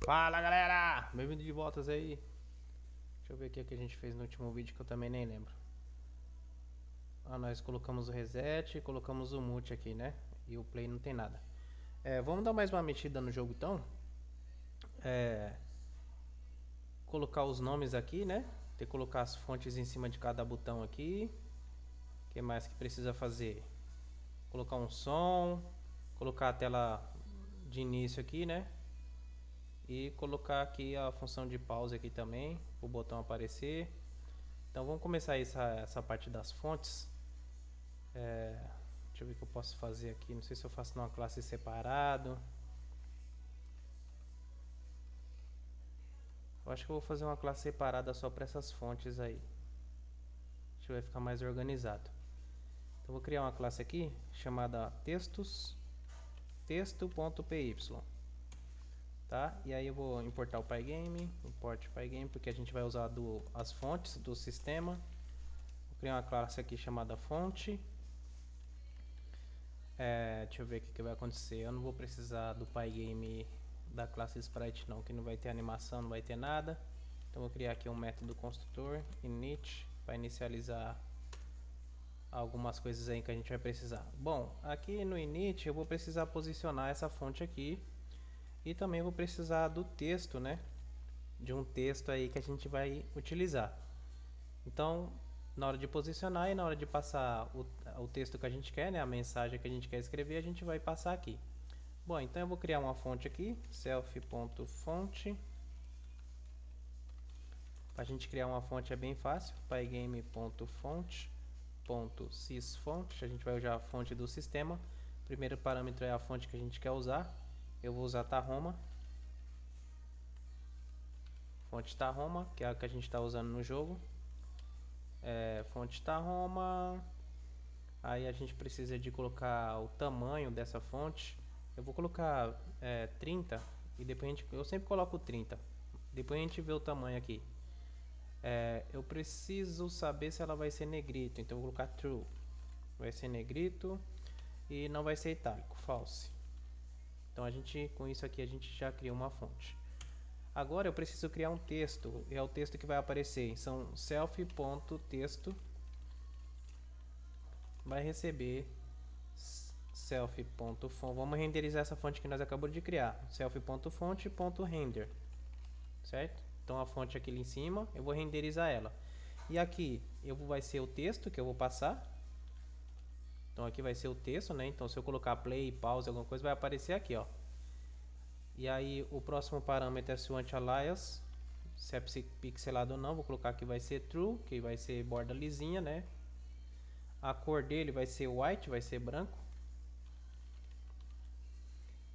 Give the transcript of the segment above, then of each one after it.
Fala galera, bem-vindo de voltas aí. Deixa eu ver aqui o que a gente fez no último vídeo que eu também nem lembro. Nós colocamos o reset e colocamos o mute aqui, né? E o play não tem nada. Vamos dar mais uma mexida no jogo então. Colocar os nomes aqui, né? Ter que colocar as fontes em cima de cada botão aqui. O que mais que precisa fazer? Colocar um som, colocar a tela de início aqui, né? E colocar aqui a função de pause aqui também, o botão aparecer. Então vamos começar essa parte das fontes. Deixa eu ver o que eu posso fazer aqui. Não sei se eu faço numa classe separado. Eu acho que eu vou fazer uma classe separada só para essas fontes aí. Acho que vai ficar mais organizado. Então vou criar uma classe aqui chamada textos texto.py, tá? E aí eu vou importar o Pygame, import Pygame, porque a gente vai usar as fontes do sistema. Vou criar uma classe aqui chamada fonte. Deixa eu ver o que vai acontecer. Eu não vou precisar do Pygame da classe Sprite não, que não vai ter animação, não vai ter nada. Então vou criar aqui um método construtor init para inicializar algumas coisas aí que a gente vai precisar. Bom, aqui no init eu vou precisar posicionar essa fonte aqui e também vou precisar do texto, né? De um texto aí que a gente vai utilizar. Então, na hora de posicionar e na hora de passar o texto que a gente quer, né, a mensagem que a gente quer escrever, a gente vai passar aqui. Bom, então eu vou criar uma fonte aqui, self.fonte. Para a gente criar uma fonte é bem fácil, pygame.fonte.sysfont. A gente vai usar a fonte do sistema. O primeiro parâmetro é a fonte que a gente quer usar. Eu vou usar Tahoma. Fonte Tahoma, que é a que a gente está usando no jogo. Fonte Tahoma. Aí a gente precisa de colocar o tamanho dessa fonte. Eu vou colocar 30 e depois eu sempre coloco 30. Depois a gente vê o tamanho aqui. Eu preciso saber se ela vai ser negrito, então eu vou colocar true. Vai ser negrito e não vai ser itálico, false. Então com isso aqui a gente já criou uma fonte. Agora eu preciso criar um texto, é o texto que vai aparecer. São self.texto vai receber self.font. Vamos renderizar essa fonte que nós acabamos de criar. Self.font.render, certo? Então a fonte aqui em cima, eu vou renderizar ela. E aqui vai ser o texto que eu vou passar. Então aqui vai ser o texto, né? Então se eu colocar play, pause, alguma coisa, vai aparecer aqui, ó. E aí o próximo parâmetro é se o anti-alias, se é pixelado ou não. Vou colocar que vai ser true, que vai ser borda lisinha, né? A cor dele vai ser white, vai ser branco.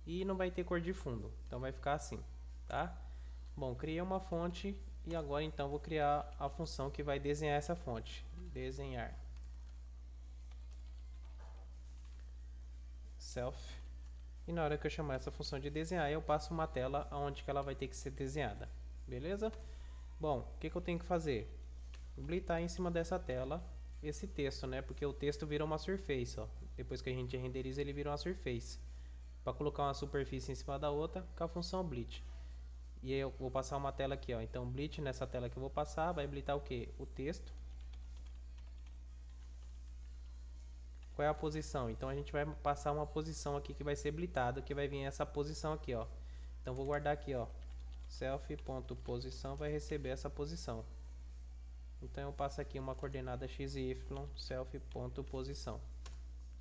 E não vai ter cor de fundo, então vai ficar assim, tá? Bom, criei uma fonte e agora então vou criar a função que vai desenhar essa fonte. Desenhar self. E na hora que eu chamar essa função de desenhar, eu passo uma tela onde que ela vai ter que ser desenhada. Beleza? Bom, o que eu tenho que fazer? Blitar em cima dessa tela esse texto, né? Porque o texto vira uma surface, ó. Depois que a gente renderiza, ele vira uma surface. Para colocar uma superfície em cima da outra, com a função blit. E eu vou passar uma tela aqui, ó. Então, blit nessa tela que eu vou passar vai blitar o que? O texto. Qual é a posição? Então, a gente vai passar uma posição aqui que vai ser blitado, que vai vir essa posição aqui, ó. Então, vou guardar aqui, ó. Self.posição vai receber essa posição. Então, eu passo aqui uma coordenada x e y, self.posição,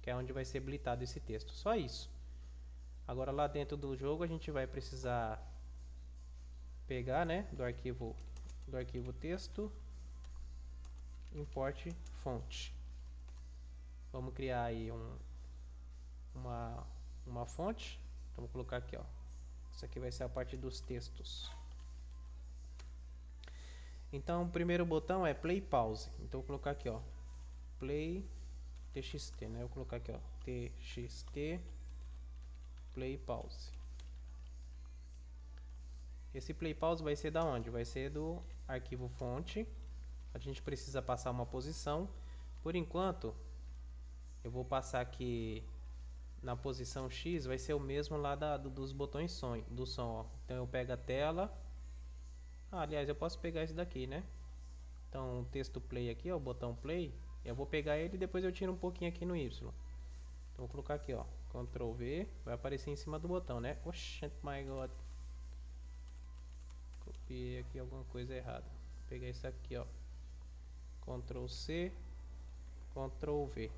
que é onde vai ser blitado esse texto. Só isso. Agora, lá dentro do jogo, a gente vai precisar pegar, né, do arquivo texto, import fonte. Vamos criar aí uma fonte. Então vou colocar aqui, ó. Isso aqui vai ser a parte dos textos. Então o primeiro botão é play pause. Então vou colocar aqui, ó, play txt, né? Eu vou colocar aqui, ó, txt play pause. Esse play pause vai ser da onde? Vai ser do arquivo fonte. A gente precisa passar uma posição. Por enquanto, eu vou passar aqui na posição X vai ser o mesmo lá dos botões do som, ó. Então eu pego a tela. Aliás, eu posso pegar esse daqui, né? Então o texto play aqui, ó, o botão play. Eu vou pegar ele e depois eu tiro um pouquinho aqui no Y. Então vou colocar aqui, ó, Ctrl V, vai aparecer em cima do botão, né? Oxente, my god. Copiei aqui alguma coisa errada. Vou pegar isso aqui, ó. Ctrl C, Ctrl V.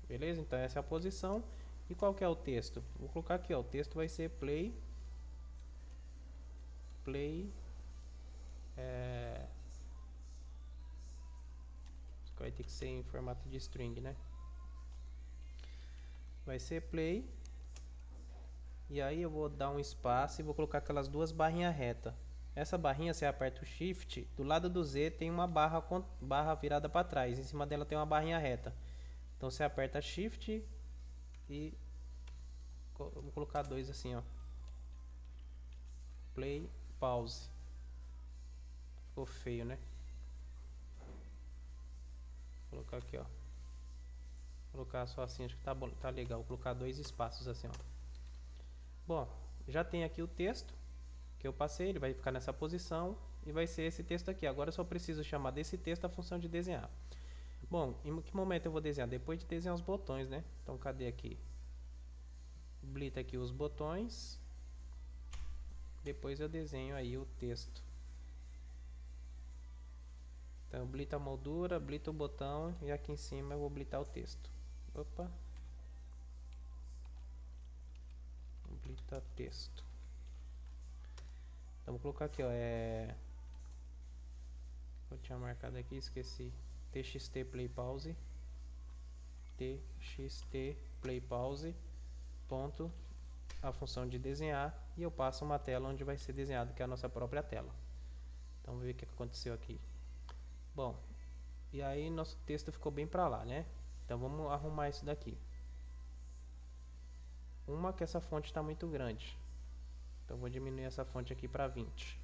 Beleza? Então essa é a posição. E qual que é o texto? Vou colocar aqui, ó, o texto vai ser play vai ter que ser em formato de string, né? Vai ser play. E aí eu vou dar um espaço e vou colocar aquelas duas barrinhas retas. Essa barrinha, você aperta o Shift, do lado do Z tem uma barra virada para trás, em cima dela tem uma barrinha reta. Então você aperta Shift e vou colocar dois assim, ó. Play, pause. Ficou feio, né? Vou colocar aqui, ó. Vou colocar só assim, acho que tá bom, tá legal. Vou colocar dois espaços assim, ó. Bom, já tem aqui o texto que eu passei, ele vai ficar nessa posição e vai ser esse texto aqui. Agora eu só preciso chamar desse texto a função de desenhar. Bom, em que momento eu vou desenhar? Depois de desenhar os botões, né? Então cadê aqui? Habilita aqui os botões. Depois eu desenho aí o texto. Então habilita a moldura, habilita o botão e aqui em cima eu vou habilitar o texto. Opa. Habilita texto. Então vou colocar aqui, ó, eu tinha marcado aqui, esqueci. TXT play pause. TXT play pause. Ponto. A função de desenhar. E eu passo uma tela onde vai ser desenhado, que é a nossa própria tela. Então vamos ver o que aconteceu aqui. Bom, e aí nosso texto ficou bem pra lá, né? Então vamos arrumar isso daqui. Uma que essa fonte está muito grande. Então vou diminuir essa fonte aqui para 20.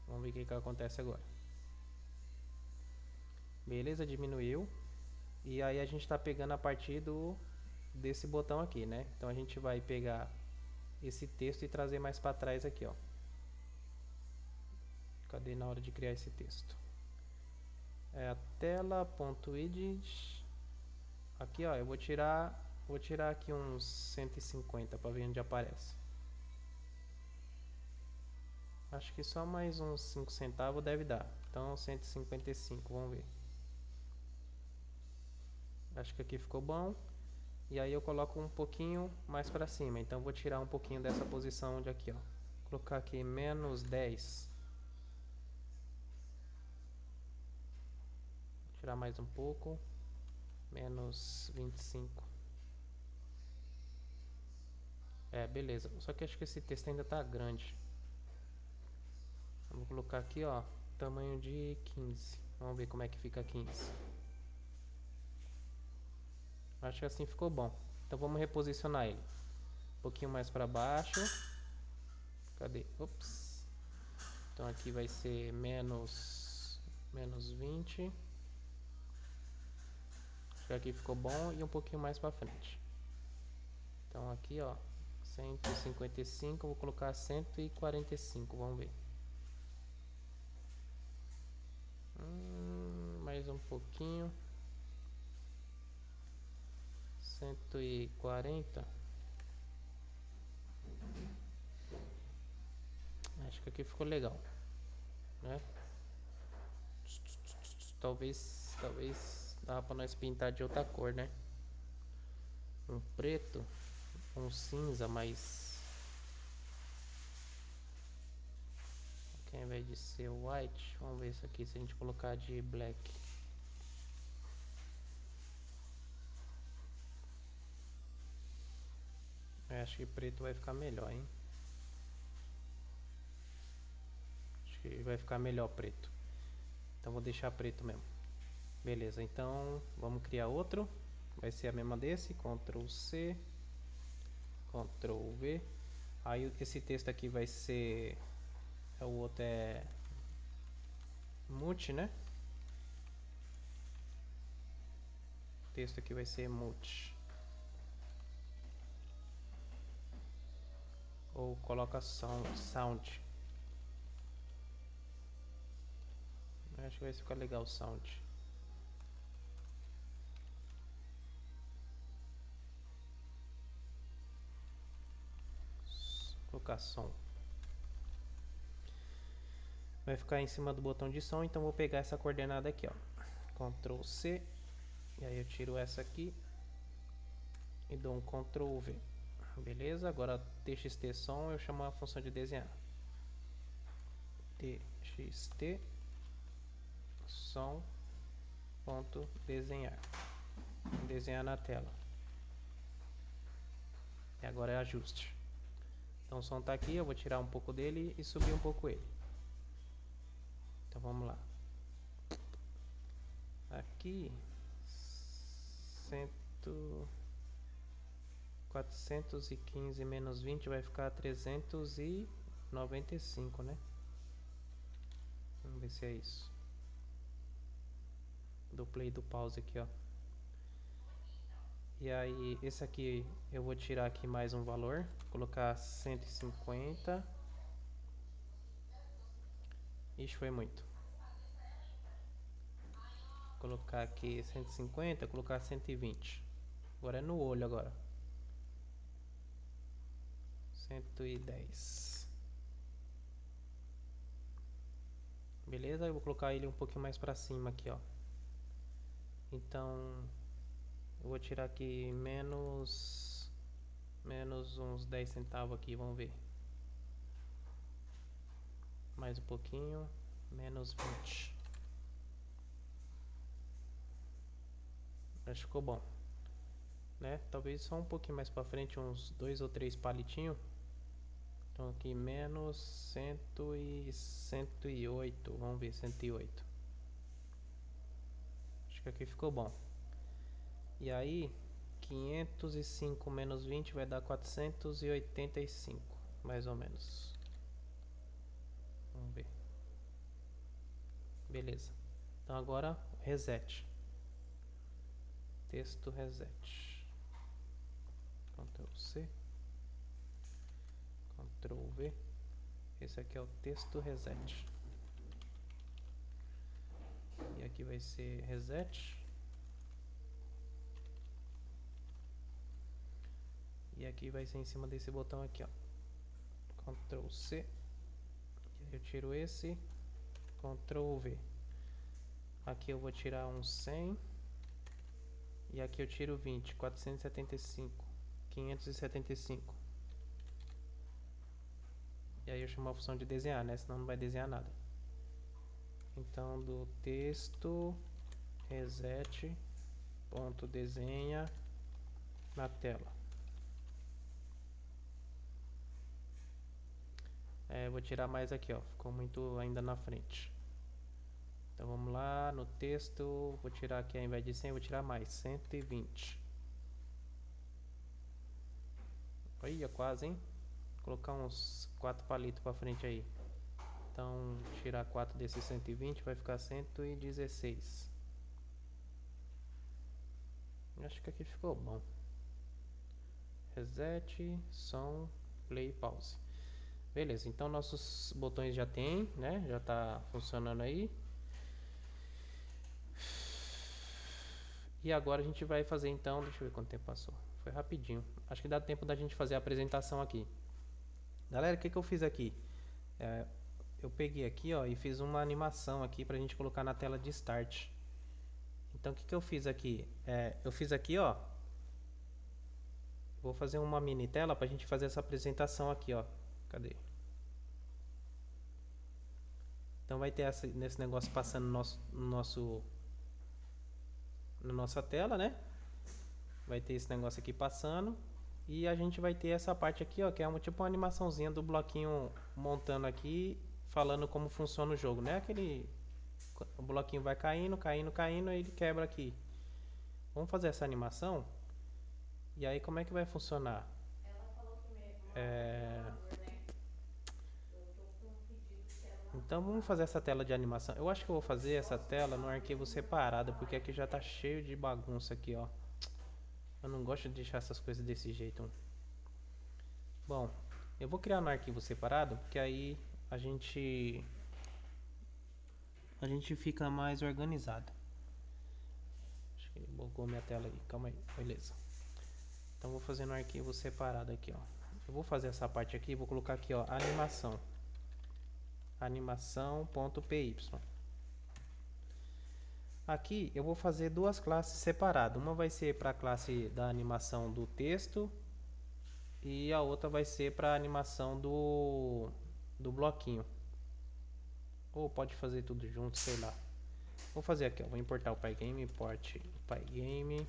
Vamos ver o que acontece agora. Beleza, diminuiu. E aí a gente está pegando a partir desse botão aqui, né? Então a gente vai pegar esse texto e trazer mais para trás aqui, ó. Cadê na hora de criar esse texto? É a tela.widget. Aqui, ó, eu vou tirar aqui uns 150 para ver onde aparece. Acho que só mais uns 5 centavos deve dar. Então 155, vamos ver. Acho que aqui ficou bom. E aí eu coloco um pouquinho mais para cima. Então vou tirar um pouquinho dessa posição de aqui, ó. Vou colocar aqui menos 10. Vou tirar mais um pouco. Menos 25. É, beleza. Só que acho que esse texto ainda tá grande. Vou colocar aqui, ó, tamanho de 15. Vamos ver como é que fica 15. Acho que assim ficou bom. Então vamos reposicionar ele. Um pouquinho mais para baixo. Cadê? Ops. Então aqui vai ser menos 20. Acho que aqui ficou bom e um pouquinho mais para frente. Então aqui, ó, 155, vou colocar 145, vamos ver. Mais um pouquinho. 140. Acho que aqui ficou legal, né? Talvez dá pra nós pintar de outra cor, né? Um preto, um cinza, mas aqui ao invés de ser white, vamos ver isso aqui se a gente colocar de black. Acho que preto vai ficar melhor, hein? Acho que vai ficar melhor preto. Então vou deixar preto mesmo. Beleza, então vamos criar outro. Vai ser a mesma desse. Ctrl C, Ctrl V. Aí esse texto aqui vai ser... O outro é... multi, né? O texto aqui vai ser multi. Ou coloca sound. Acho que vai ficar legal o sound. Colocar som. Vai ficar em cima do botão de som, então vou pegar essa coordenada aqui, ó. Ctrl C. E aí eu tiro essa aqui e dou um Ctrl V. Beleza? Agora txt som eu chamo a função de desenhar. Txt som ponto desenhar. Desenhar na tela. E agora é ajuste. Então o som está aqui, eu vou tirar um pouco dele e subir um pouco ele. Então vamos lá. Aqui 415 menos 20 vai ficar 395, né? Vamos ver se é isso. Do play e do pause aqui, ó. E aí esse aqui eu vou tirar aqui mais um valor, colocar 150. Ixi, foi muito. Colocar aqui 150, colocar 120. Agora é no olho agora. 110. Beleza? Eu vou colocar ele um pouquinho mais pra cima aqui, ó. Então, eu vou tirar aqui menos uns 10 centavos aqui, vamos ver. Mais um pouquinho, menos 20. Acho que ficou bom, né? Talvez só um pouquinho mais pra frente, uns 2 ou 3 palitinhos. Então aqui menos 108, vamos ver, 108. Acho que aqui ficou bom. E aí, 505 menos 20 vai dar 485, mais ou menos. Vamos ver. Beleza. Então agora, reset. Texto reset. Ctrl C. Ctrl V. Esse aqui é o texto reset. E aqui vai ser reset. E aqui vai ser em cima desse botão aqui, ó. Ctrl C. E aí eu tiro esse. Ctrl V. Aqui eu vou tirar um 100. E aqui eu tiro 20. 475. 575. E aí eu chamo a função de desenhar, né? Senão não vai desenhar nada. Então do texto reset ponto desenha na tela. Vou tirar mais aqui, ó. Ficou muito ainda na frente. Então vamos lá, no texto, vou tirar aqui ao invés de 100, vou tirar mais, 120. Olha, quase, hein? Vou colocar uns 4 palitos pra frente aí. Então, tirar 4 desses 120 vai ficar 116. Acho que aqui ficou bom. Reset, som, play, pause. Beleza, então nossos botões já tem, né? Já tá funcionando aí. E agora a gente vai fazer então, deixa eu ver quanto tempo passou. Foi rapidinho. Acho que dá tempo da gente fazer a apresentação aqui. Galera, o que eu fiz aqui? Eu peguei aqui, ó, e fiz uma animação aqui pra gente colocar na tela de start. Então o que eu fiz aqui? Eu fiz aqui, ó. Vou fazer uma mini tela pra gente fazer essa apresentação aqui, ó. Cadê? Então vai ter nesse negócio passando na nossa tela, né? Vai ter esse negócio aqui passando. E a gente vai ter essa parte aqui, ó, que é tipo uma animaçãozinha do bloquinho montando aqui, falando como funciona o jogo, né? O bloquinho vai caindo, caindo, caindo, aí ele quebra aqui. Vamos fazer essa animação? E aí como é que vai funcionar? Ela falou que eu tô com um pedido que ela Então vamos fazer essa tela de animação. Eu acho que eu vou fazer essa tela no arquivo separado, porque aqui já tá cheio de bagunça aqui, ó. Eu não gosto de deixar essas coisas desse jeito. Bom, Eu vou criar no arquivo separado, porque aí a gente fica mais organizado. Acho que bugou minha tela aí, calma aí, beleza. Então vou fazer no arquivo separado aqui, ó. Eu vou fazer essa parte aqui, vou colocar aqui, ó, animação. Animação.py. Aqui eu vou fazer duas classes separadas. Uma vai ser para a classe da animação do texto e a outra vai ser para a animação do bloquinho. Ou pode fazer tudo junto, sei lá. Vou fazer aqui, ó, vou importar o Pygame, import Pygame.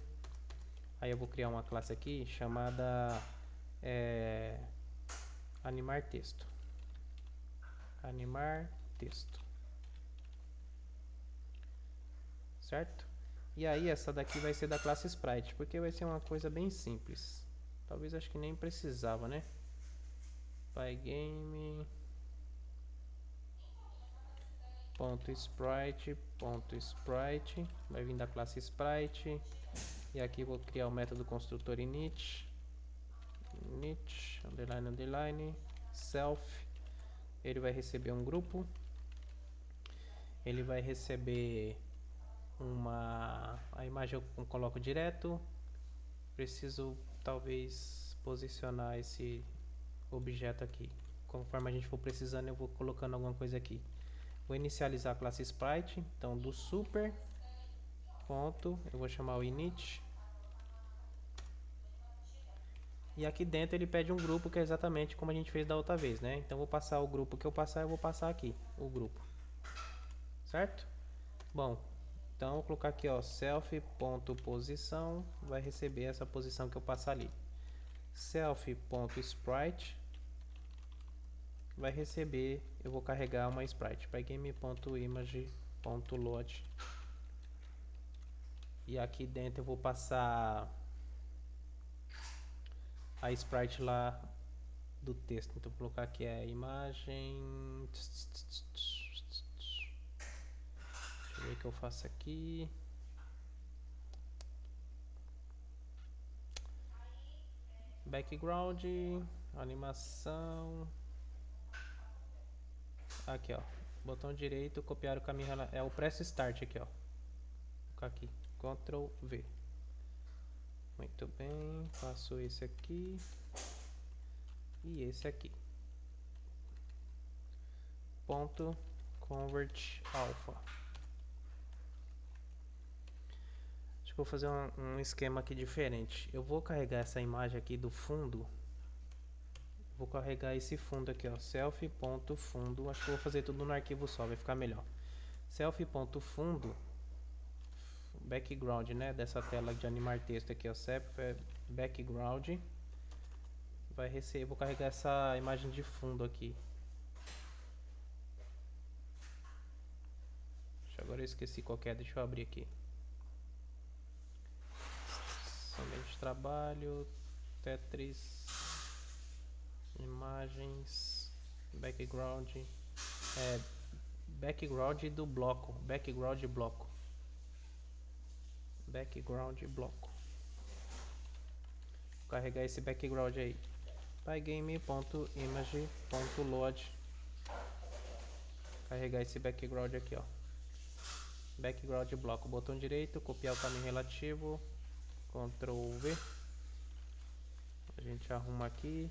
Aí eu vou criar uma classe aqui chamada animar texto. Animar texto. Certo? E aí essa daqui vai ser da classe Sprite, porque vai ser uma coisa bem simples. Talvez acho que nem precisava, né? Pygame .sprite vai vir da classe Sprite. E aqui vou criar o método construtor init underline underline self. Ele vai receber um grupo, ele vai receber a imagem eu coloco direto. Preciso talvez posicionar esse objeto aqui. Conforme a gente for precisando, eu vou colocando alguma coisa aqui. Vou inicializar a classe Sprite, então do super ponto, eu vou chamar o init. E aqui dentro ele pede um grupo que é exatamente como a gente fez da outra vez, né? Então vou passar o grupo que eu passar, eu vou passar aqui, o grupo. Certo? Bom, então vou colocar aqui, ó, self.posição, vai receber essa posição que eu passar ali. Self.sprite vai receber, eu vou carregar uma sprite, pygame.image.load. E aqui dentro eu vou passar a sprite lá do texto. Então vou colocar aqui a imagem. Deixa eu ver o que eu faço aqui. Background, animação. Aqui, ó. Botão direito, copiar o caminho. É o press start aqui, ó. Vou colocar aqui. Ctrl V. Muito bem. Faço esse aqui. E esse aqui. Ponto convert alpha. Acho que vou fazer um esquema aqui diferente. Eu vou carregar essa imagem aqui do fundo. Vou carregar esse fundo aqui, ó, self.fundo. Acho que eu vou fazer tudo no arquivo só, vai ficar melhor. Self.fundo, background, né, dessa tela de animar texto aqui, ó, self background. Vai receber, vou carregar essa imagem de fundo aqui. Agora eu esqueci qual que é, deixa eu abrir aqui. Ambiente de trabalho, Tetris, imagens, background, background do bloco, background bloco, vou carregar esse background aí, pygame.image.load, carregar esse background aqui, ó, background bloco, botão direito, copiar o caminho relativo, Ctrl V, a gente arruma aqui,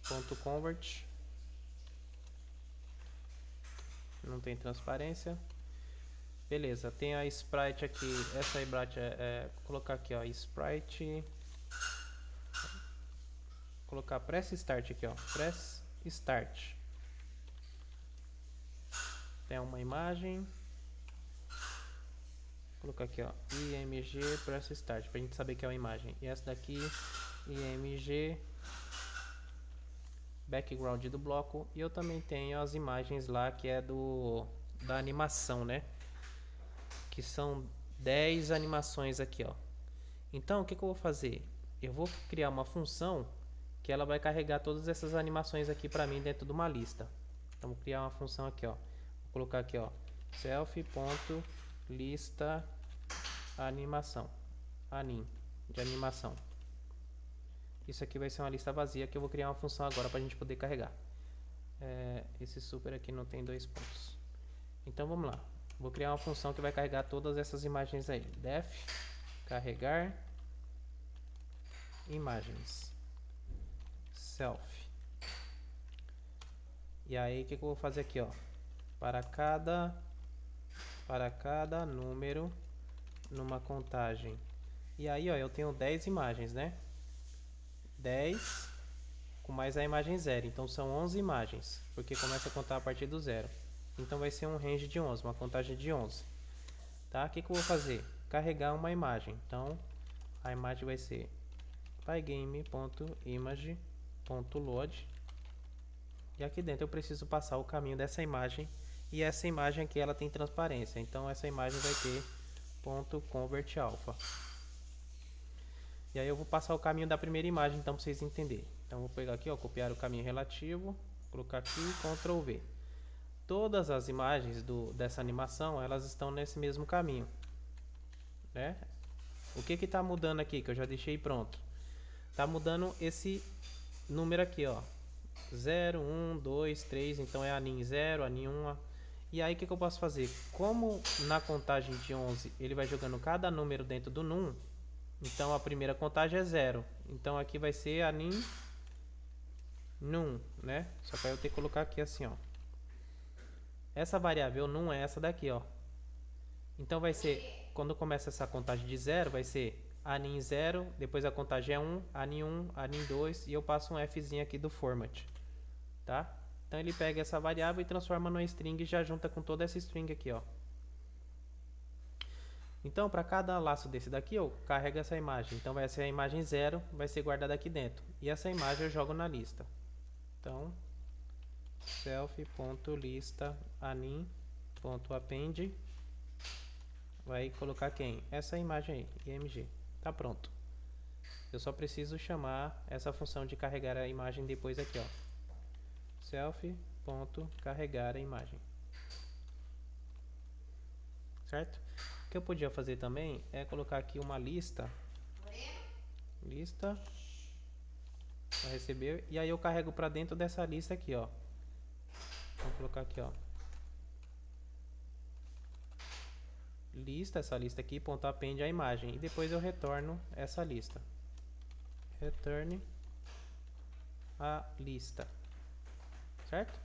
ponto convert, não tem transparência. Beleza, tem a sprite aqui, essa sprite vou colocar aqui, ó, sprite, colocar press start aqui, ó, press start. Tem uma imagem, vou colocar aqui, ó, img press start, pra gente saber que é uma imagem. E essa daqui, img background do bloco. E eu também tenho as imagens lá que é da animação, né? Que são 10 animações aqui, ó. Então, o que eu vou fazer? Eu vou criar uma função que ela vai carregar todas essas animações aqui para mim dentro de uma lista. Então, vou criar uma função aqui, ó. Vou colocar aqui, ó, self.lista animação, de animação. Isso aqui vai ser uma lista vazia que eu vou criar uma função agora para a gente poder carregar. Esse super aqui não tem 2 pontos. Então vamos lá. Vou criar uma função que vai carregar todas essas imagens aí. Def carregar imagens self. E aí o que eu vou fazer aqui, ó? Para cada número numa contagem. E aí, ó, eu tenho 10 imagens, né? 10 com mais a imagem 0. Então são 11 imagens, porque começa a contar a partir do 0. Então vai ser um range de 11, uma contagem de 11. Tá? O que eu vou fazer? Carregar uma imagem. Então a imagem vai ser pygame.image.load. E aqui dentro eu preciso passar o caminho dessa imagem. E essa imagem aqui ela tem transparência. Então essa imagem vai ter .convertAlpha. E aí eu vou passar o caminho da primeira imagem, então para vocês entenderem. Então eu vou pegar aqui, ó, copiar o caminho relativo, colocar aqui, Ctrl V. Todas as imagens dessa animação, elas estão nesse mesmo caminho, né? O que está mudando aqui, que eu já deixei pronto? Está mudando esse número aqui, ó. 0, 1, 2, 3, então é anim 0, anim 1. E aí o que eu posso fazer? Como na contagem de 11 ele vai jogando cada número dentro do num, então a primeira contagem é 0. Então aqui vai ser anim num, né? Só para eu ter que colocar aqui assim, ó. Essa variável num é essa daqui, ó. Então vai ser, quando começa essa contagem de 0, vai ser anim 0, depois a contagem é 1, anim 1, anim 2 e eu passo um Fzinho aqui do format, tá? Então ele pega essa variável e transforma numa string e já junta com toda essa string aqui, ó. Então, para cada laço desse daqui, eu carrego essa imagem. Então, vai ser a imagem 0, vai ser guardada aqui dentro. E essa imagem eu jogo na lista. Então, self.lista anim.append vai colocar quem? Essa imagem aí, img. Tá pronto. Eu só preciso chamar essa função de carregar a imagem depois aqui, ó. Self.carregar a imagem. Certo? O que eu podia fazer também é colocar aqui uma lista para receber, e aí eu carrego para dentro dessa lista aqui, ó. Vou colocar aqui, ó, lista, essa lista aqui, ponto append a imagem, e depois eu retorno essa lista. Return a lista, certo?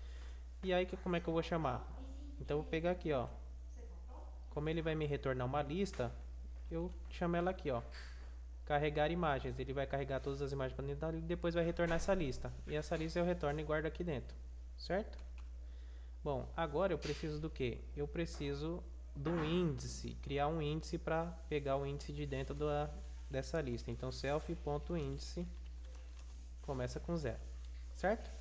E aí como é que eu vou chamar? Então eu vou pegar aqui, ó, como ele vai me retornar uma lista, eu chamo ela aqui, ó, carregar imagens. Ele vai carregar todas as imagens para dentro e depois vai retornar essa lista. E essa lista eu retorno e guardo aqui dentro, certo? Bom, agora eu preciso do que? Eu preciso de um índice, criar um índice para pegar o índice de dentro dessa lista. Então self.índice começa com 0, certo?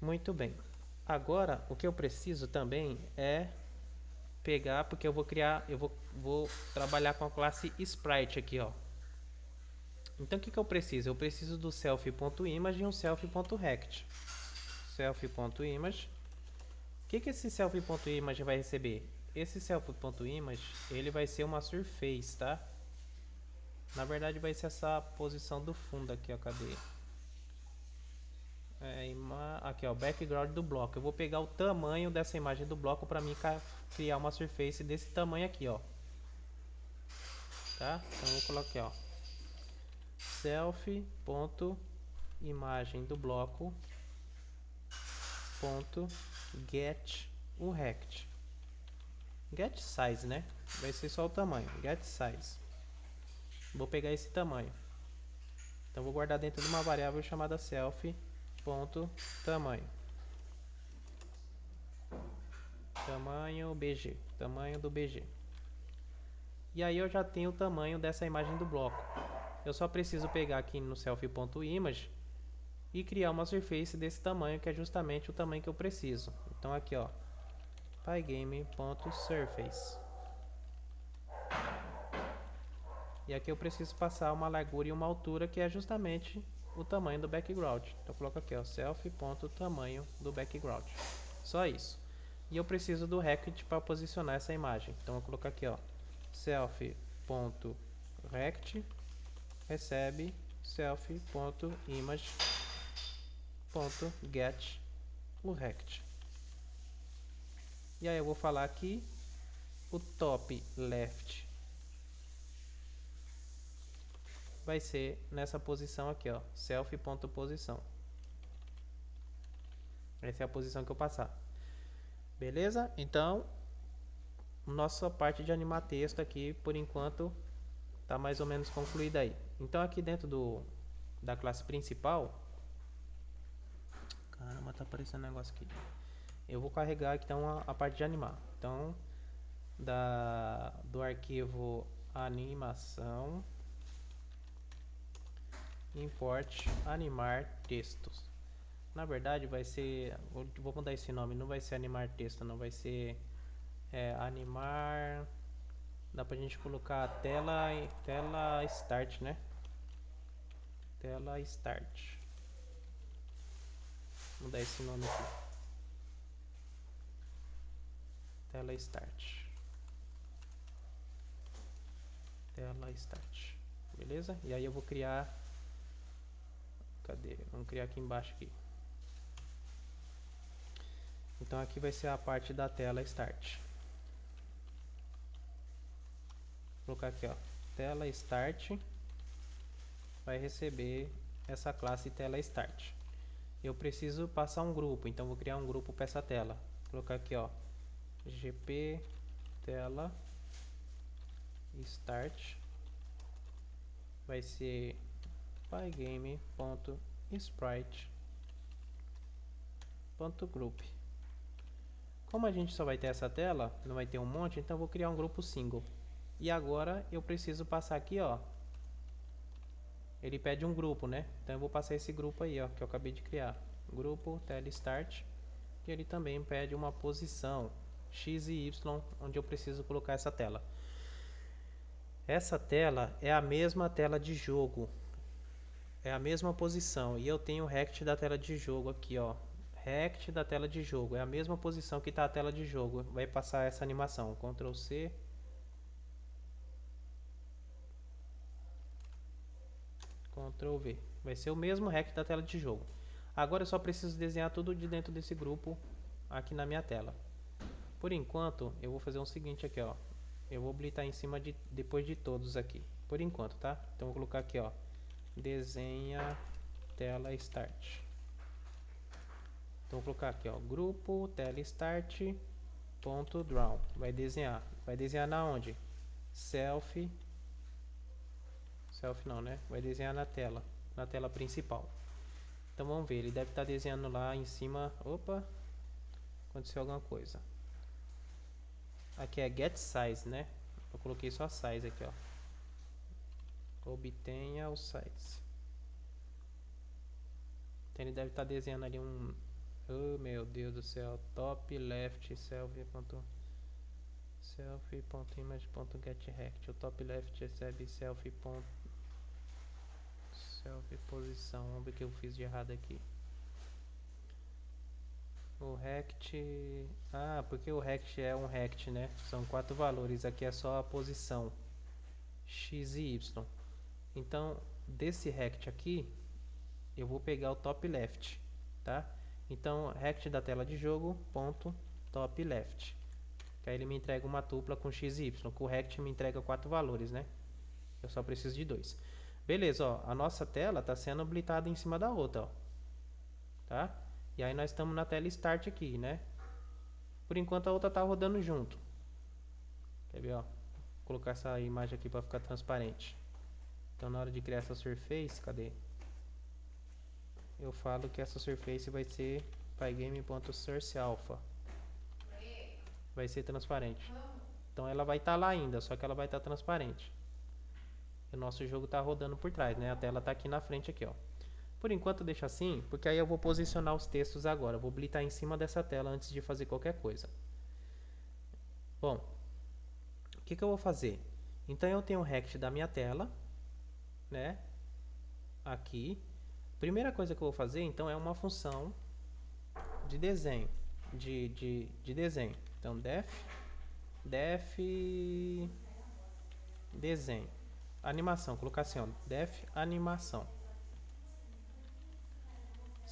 Muito bem. Agora o que eu preciso também é pegar, porque eu vou criar, vou trabalhar com a classe sprite aqui, ó. Então o que eu preciso? Eu preciso do self.image e um self.rect. Self.image. O que esse self.image vai receber? Esse self.image, ele vai ser uma surface, tá? Na verdade vai ser essa posição do fundo aqui, ó, cadê? Aqui, ó, background do bloco. Eu vou pegar o tamanho dessa imagem do bloco para mim criar uma surface desse tamanho aqui, ó. Tá? Então eu vou colocar aqui, ó, self.imagem do bloco ponto get o rect. Get size, né? Vai ser só o tamanho. Get size. Vou pegar esse tamanho. Então vou guardar dentro de uma variável chamada self.tamanho. Tamanho bg. Tamanho do bg. E aí eu já tenho o tamanho dessa imagem do bloco. Eu só preciso pegar aqui no self.image e criar uma surface desse tamanho, que é justamente o tamanho que eu preciso. Então aqui, ó, pygame.surface. E aqui eu preciso passar uma largura e uma altura, que é justamente o tamanho do background. Então eu coloco aqui, ó, self.tamanho do background. Só isso. E eu preciso do rect para posicionar essa imagem. Então eu vou colocar aqui, ó, self.rect recebe self.image.get o rect. E aí eu vou falar aqui o top left vai ser nessa posição aqui, ó, self.posição. Essa é a posição que eu passar. Beleza? Então, nossa parte de animar texto aqui, por enquanto, tá mais ou menos concluída aí. Então, aqui dentro da classe principal, caramba, tá aparecendo um negócio aqui. Eu vou carregar aqui então a parte de animar. Então, do arquivo animação, import animar textos. Na verdade vai ser, vou mudar esse nome, não vai ser animar texto, não vai ser animar, dá pra gente colocar tela start, né? Tela start. Vou mudar esse nome aqui. Tela start. Tela start. Beleza? E aí eu vou criar, cadê? Vamos criar aqui embaixo aqui. Então aqui vai ser a parte da tela start. Vou colocar aqui, ó, tela start vai receber essa classe tela start. Eu preciso passar um grupo, então vou criar um grupo para essa tela. Vou colocar aqui, ó, gp tela start vai ser pygame.sprite.group. Como a gente só vai ter essa tela, não vai ter um monte, então eu vou criar um grupo single. E agora eu preciso passar aqui, ó, ele pede um grupo, né? Então eu vou passar esse grupo aí, ó, que eu acabei de criar. Grupo tela start, e ele também pede uma posição x e y onde eu preciso colocar essa tela. Essa tela é a mesma tela de jogo, é a mesma posição, e eu tenho o rect da tela de jogo aqui, ó, rect da tela de jogo, é a mesma posição que está a tela de jogo, vai passar essa animação, Ctrl C, Ctrl V, vai ser o mesmo rect da tela de jogo. Agora eu só preciso desenhar tudo de dentro desse grupo aqui na minha tela. Por enquanto, eu vou fazer o seguinte aqui, ó, eu vou habilitar em cima depois de todos aqui, por enquanto, tá? Então vou colocar aqui, ó, desenha tela start. Então vou colocar aqui, ó, grupo tela start ponto draw. Vai desenhar na onde? Self não, né? Vai desenhar na tela principal. Então vamos ver, ele deve estar desenhando lá em cima. Opa, aconteceu alguma coisa. Aqui é get size, né? Eu coloquei só size aqui, ó. Obtenha o size. Então ele deve estar desenhando ali um... Oh meu Deus do céu. Top left self.image.getRect. O top left recebe self posição. Vamos ver o que eu fiz de errado aqui. O rect... Ah, porque o rect é um rect, né? São 4 valores. Aqui é só a posição x e y. Então, desse rect aqui, eu vou pegar o top left, tá? Então, rect da tela de jogo, ponto, top left. Que aí ele me entrega uma tupla com x e y. O rect me entrega 4 valores, né? Eu só preciso de 2. Beleza, ó. A nossa tela está sendo habilitada em cima da outra, ó. Tá? E aí nós estamos na tela start aqui, né? Por enquanto a outra está rodando junto. Quer ver, ó? Vou colocar essa imagem aqui para ficar transparente. Então na hora de criar essa surface, cadê? Eu falo que essa surface vai ser pygame.sourceAlpha. Vai ser transparente. Então ela vai estar lá ainda, só que ela vai estar transparente. O nosso jogo está rodando por trás, né? A tela está aqui na frente aqui, ó. Por enquanto deixa assim, porque aí eu vou posicionar os textos agora. Eu vou habilitar em cima dessa tela antes de fazer qualquer coisa. Bom, o que eu vou fazer? Então eu tenho o rect da minha tela, né? Aqui. Primeira coisa que eu vou fazer, então, é uma função de desenho. De desenho. Então, def desenho. Animação, colocar assim, ó, def animação.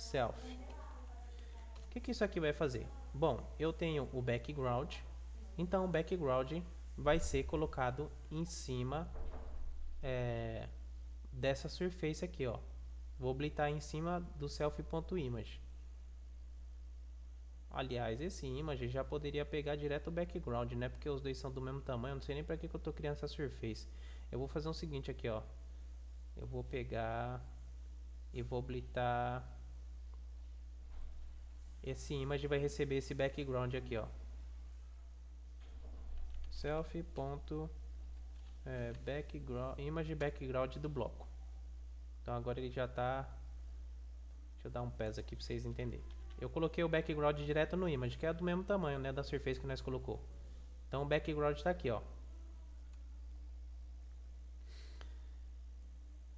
self. O que isso aqui vai fazer? Bom, eu tenho o background, então o background vai ser colocado em cima dessa surface aqui, ó. Vou habilitar em cima do self.image. Aliás, esse image já poderia pegar direto o background, né? Porque os dois são do mesmo tamanho. Eu não sei nem para que eu estou criando essa surface. Eu vou fazer o seguinte aqui, ó. Eu vou pegar e vou habilitar esse image, vai receber esse background aqui, ó. Self.background, image background do bloco. Então agora ele já está. Deixa eu dar um pés aqui para vocês entenderem. Eu coloquei o background direto no image, que é do mesmo tamanho, né, da surface que nós colocou. Então o background está aqui, ó.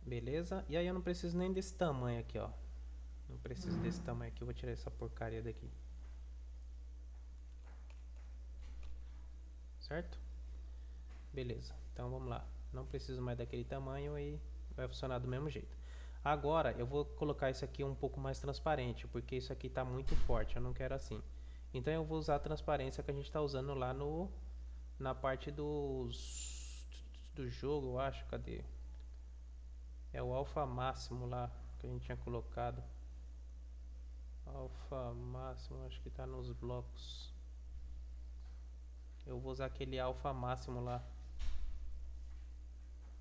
Beleza? E aí eu não preciso nem desse tamanho aqui, ó. Não preciso desse tamanho aqui, eu vou tirar essa porcaria daqui. Certo? Beleza. Então vamos lá. Não preciso mais daquele tamanho e vai funcionar do mesmo jeito. Agora eu vou colocar isso aqui um pouco mais transparente, porque isso aqui está muito forte, eu não quero assim. Então eu vou usar a transparência que a gente está usando lá na parte do jogo, eu acho. Cadê? É o alfa máximo lá que a gente tinha colocado. Alfa máximo, acho que está nos blocos. Eu vou usar aquele alfa máximo lá.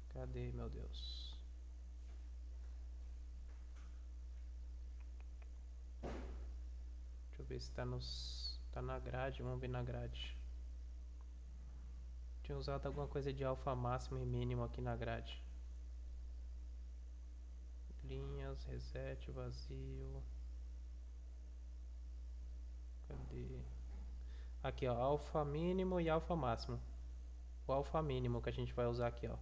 Cadê, meu Deus? Deixa eu ver se tá na grade. Vamos ver na grade. Tinha usado alguma coisa de alfa máximo e mínimo aqui na grade. Linhas, reset, vazio. Cadê? Aqui, ó, alfa mínimo e alfa máximo. O alfa mínimo que a gente vai usar aqui, ó.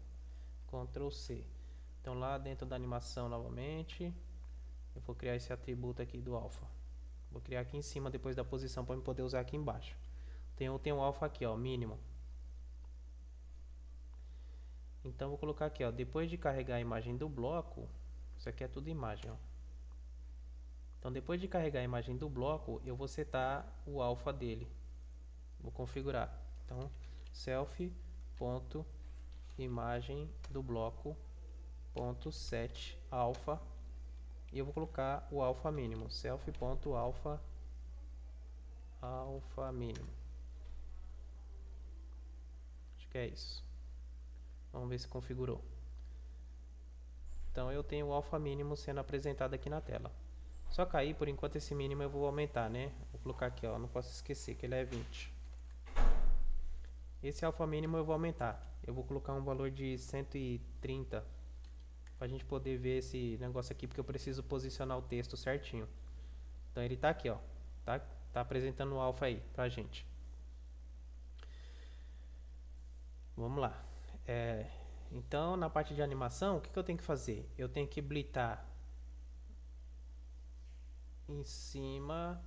Ctrl C. Então lá dentro da animação novamente, eu vou criar esse atributo aqui do alfa. Vou criar aqui em cima depois da posição para eu poder usar aqui embaixo. Tem um alfa aqui, ó, mínimo. Então vou colocar aqui, ó, depois de carregar a imagem do bloco, isso aqui é tudo imagem, ó. Então depois de carregar a imagem do bloco, eu vou setar o alfa dele. Vou configurar. Então self.imagem do bloco .set alfa e eu vou colocar o alfa mínimo, self.alfa mínimo. Acho que é isso. Vamos ver se configurou. Então eu tenho o alfa mínimo sendo apresentado aqui na tela. Só que aí, por enquanto, esse mínimo eu vou aumentar, né? Vou colocar aqui, ó, não posso esquecer que ele é 20. Esse alfa mínimo eu vou aumentar. Eu vou colocar um valor de 130 pra gente poder ver esse negócio aqui, porque eu preciso posicionar o texto certinho. Então ele tá aqui, ó. Tá apresentando o alfa aí pra gente. Vamos lá. Então, na parte de animação, o que eu tenho que fazer? Eu tenho que blitar em cima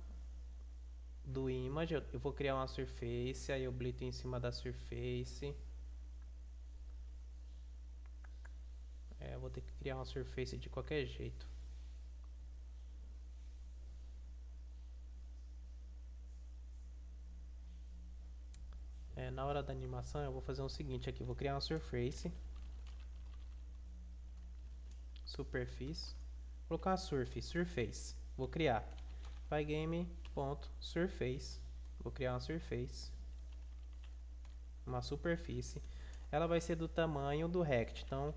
do image. Eu vou criar uma surface, aí eu blito em cima da surface. Eu vou ter que criar uma surface de qualquer jeito. Na hora da animação eu vou fazer o seguinte aqui, vou criar uma superfície, vou colocar uma surface, vou criar pygame.surface, vou criar uma surface, uma superfície, ela vai ser do tamanho do rect, então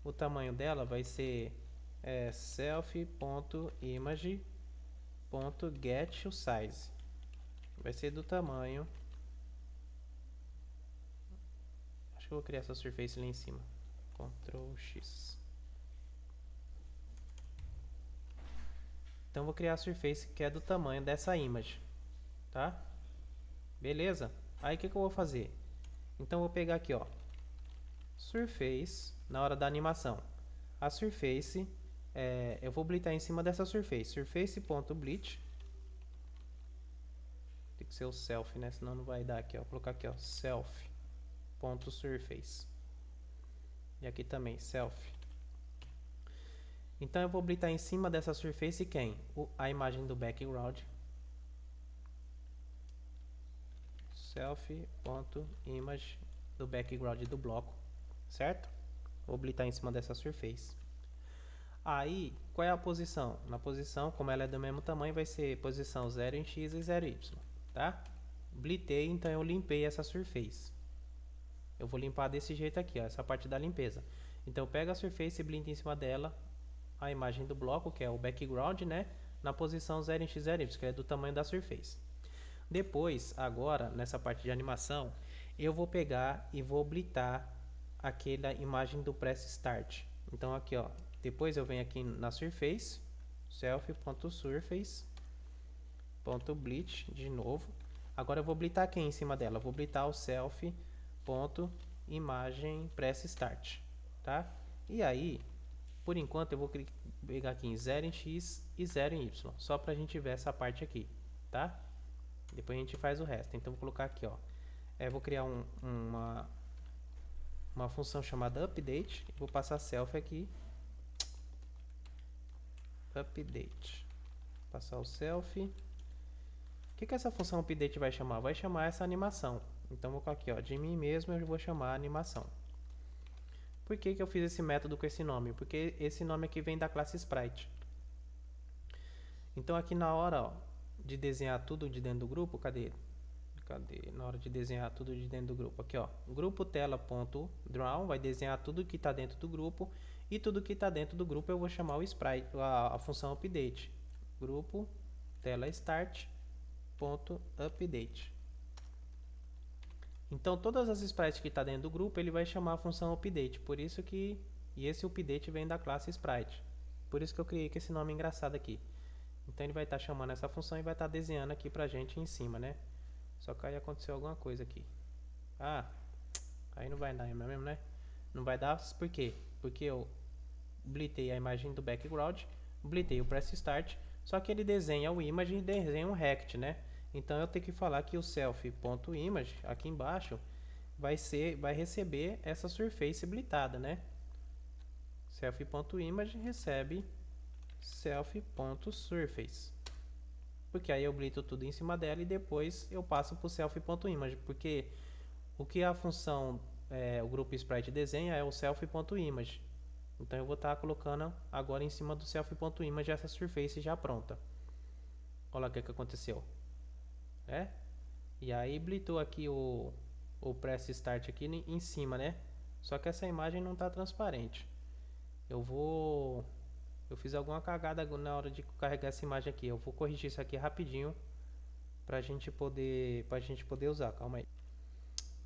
o tamanho dela vai ser self.image.getSize, vai ser do tamanho. Acho que eu vou criar essa surface ali em cima. Ctrl X. Então vou criar a surface que é do tamanho dessa image, tá? Beleza? Aí o que eu vou fazer? Então vou pegar aqui, ó, surface na hora da animação. A surface, eu vou blitar em cima dessa surface. Surface.blit. Tem que ser o self, né? Senão não vai dar aqui, ó. Vou colocar aqui, ó, self.surface. E aqui também, self. Então eu vou blitar em cima dessa surface quem? A imagem do background. Self.image do background do bloco, certo? Vou blitar em cima dessa surface. Aí, qual é a posição? Na posição, como ela é do mesmo tamanho, vai ser posição 0 em x e 0 em y, tá? Blitei, então eu limpei essa surface. Eu vou limpar desse jeito aqui, ó, essa parte da limpeza. Então eu pego a surface e blindo em cima dela a imagem do bloco, que é o background, né? Na posição 0 em x, 0 em y, que é do tamanho da surface. Depois, agora, nessa parte de animação, eu vou pegar e vou blitar aquela imagem do press start. Então aqui, ó, depois eu venho aqui na surface, self.surface.blit de novo. Agora eu vou blitar quem em cima dela? Eu vou blitar o self.imagem press start, tá? E aí, por enquanto eu vou pegar aqui em 0 em x e 0 em y, só pra gente ver essa parte aqui, tá? Depois a gente faz o resto. Então vou colocar aqui, ó. Vou criar uma função chamada update. Vou passar self aqui. Update. Passar o self. O que essa função update vai chamar? Vai chamar essa animação. Então vou colocar aqui, ó. De mim mesmo eu vou chamar animação. Por que eu fiz esse método com esse nome? Porque esse nome aqui vem da classe sprite. Então aqui na hora, ó, de desenhar tudo de dentro do grupo, cadê? Na hora de desenhar tudo de dentro do grupo? Aqui, ó. Grupo tela.draw vai desenhar tudo que está dentro do grupo. E tudo que está dentro do grupo eu vou chamar o sprite, a função update. Grupo tela start.update. Então todas as sprites que está dentro do grupo ele vai chamar a função update. Por isso que esse update vem da classe sprite. Por isso que eu criei com esse nome engraçado aqui. Então ele vai estar chamando essa função e vai estar desenhando aqui pra gente em cima, né? Só que aí aconteceu alguma coisa aqui. Ah, aí não vai dar mesmo, né? Não vai dar por quê? Porque eu blitei a imagem do background, blitei o press start, só que ele desenha o image e desenha um rect, né? Então eu tenho que falar que o self.image aqui embaixo vai receber essa surface blitada, né? Self.image recebe self.surface. Porque aí eu blito tudo em cima dela e depois eu passo para o self.image, porque o que a função, o grupo sprite desenha é o self.image. Então eu vou estar colocando agora em cima do self.image essa surface já pronta. Olha o que aconteceu. E aí blitou aqui o press start aqui em cima, né? Só que essa imagem não está transparente. Eu fiz alguma cagada na hora de carregar essa imagem aqui. Eu vou corrigir isso aqui rapidinho pra gente poder usar. Calma aí.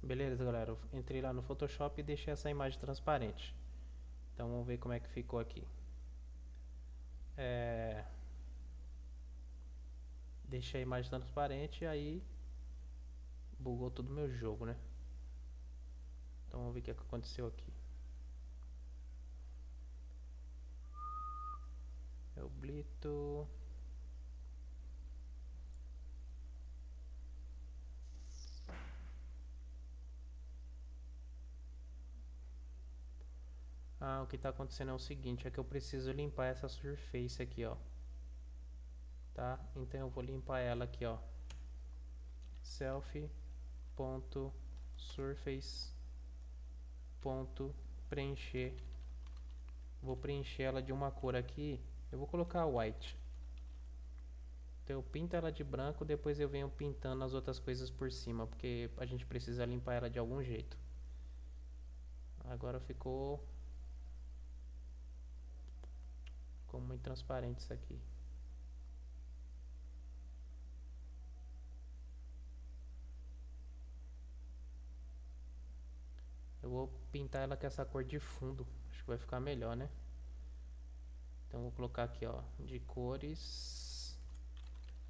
Beleza, galera. Eu entrei lá no Photoshop e deixei essa imagem transparente. Então vamos ver como é que ficou aqui. Deixei a imagem transparente e aí bugou todo o meu jogo, né? Então vamos ver o que aconteceu aqui. Eu blito. O que está acontecendo é o seguinte, é que eu preciso limpar essa surface aqui, ó. Tá? Então eu vou limpar ela aqui, ó. Self.surface.preencher. Vou preencher ela de uma cor aqui. Eu vou colocar white. Então eu pinto ela de branco, depois eu venho pintando as outras coisas por cima, porque a gente precisa limpar ela de algum jeito. Agora ficou muito transparente isso aqui. Eu vou pintar ela com essa cor de fundo. Acho que vai ficar melhor, né? Então vou colocar aqui, ó, de cores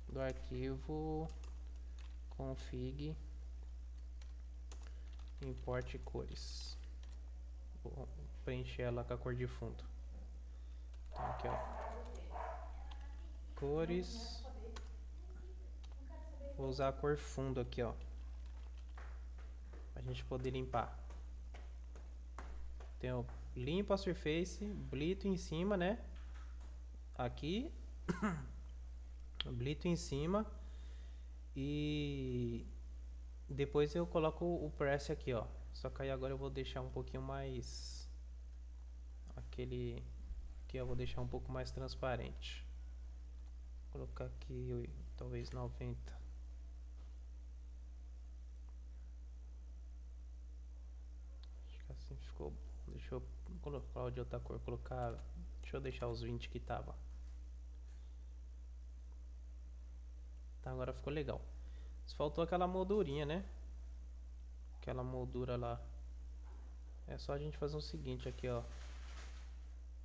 do arquivo config import cores. Vou preencher ela com a cor de fundo. Então aqui, ó, cores. Vou usar a cor fundo aqui, ó, pra gente poder limpar. Então eu limpo a surface, blito em cima, né? aqui, habilito em cima e depois eu coloco o press aqui, ó. Só que aí agora eu vou deixar um pouquinho mais aquele aqui eu vou deixar um pouco mais transparente. Vou colocar aqui talvez 90. Acho que assim ficou. Deixa eu colocar de outra cor, colocar, deixa eu deixar os 20 que tava. Tá, agora ficou legal. Só faltou aquela moldurinha, né? Aquela moldura lá. É só a gente fazer o seguinte aqui, ó.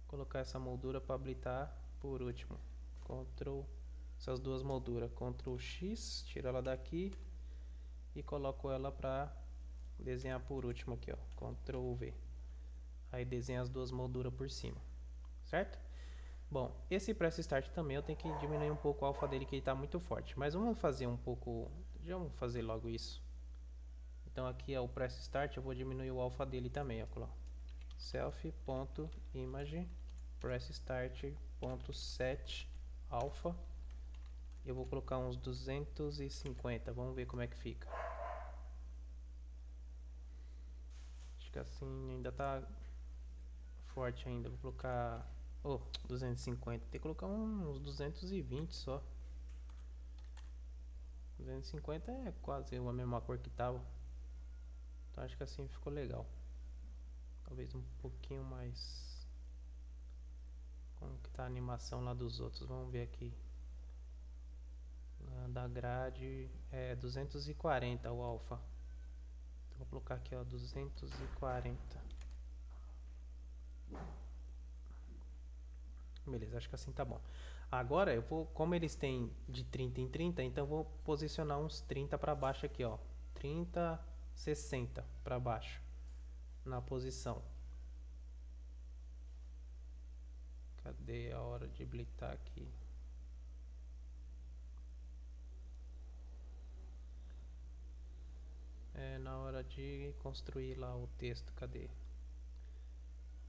Colocar essa moldura para habilitar por último. Ctrl essas duas molduras, Ctrl X, tiro ela daqui e coloco ela para desenhar por último aqui, ó. Ctrl V. Aí desenha as duas molduras por cima, certo? Bom, esse Press Start também eu tenho que diminuir um pouco o alfa dele, que ele está muito forte. Mas vamos fazer um pouco, já vamos fazer logo isso. Então aqui é o Press Start, eu vou diminuir o alfa dele também, ó. Self.image pressStart.set alpha. Eu vou colocar uns 250, vamos ver como é que fica. Acho que assim ainda tá forte ainda, vou colocar 250, tem que colocar uns 220 só. 250 é quase a mesma cor que tava. Então acho que assim ficou legal. Talvez um pouquinho mais. Como que tá a animação lá dos outros? Vamos ver aqui. Da grade é 240 o alpha. Então vou colocar aqui, ó, 240. Beleza, acho que assim tá bom. Agora eu vou, como eles têm de 30 em 30, então eu vou posicionar uns 30 para baixo aqui, ó. 30, 60 para baixo na posição. Cadê a hora de habilitar aqui? É na hora de construir lá o texto, cadê?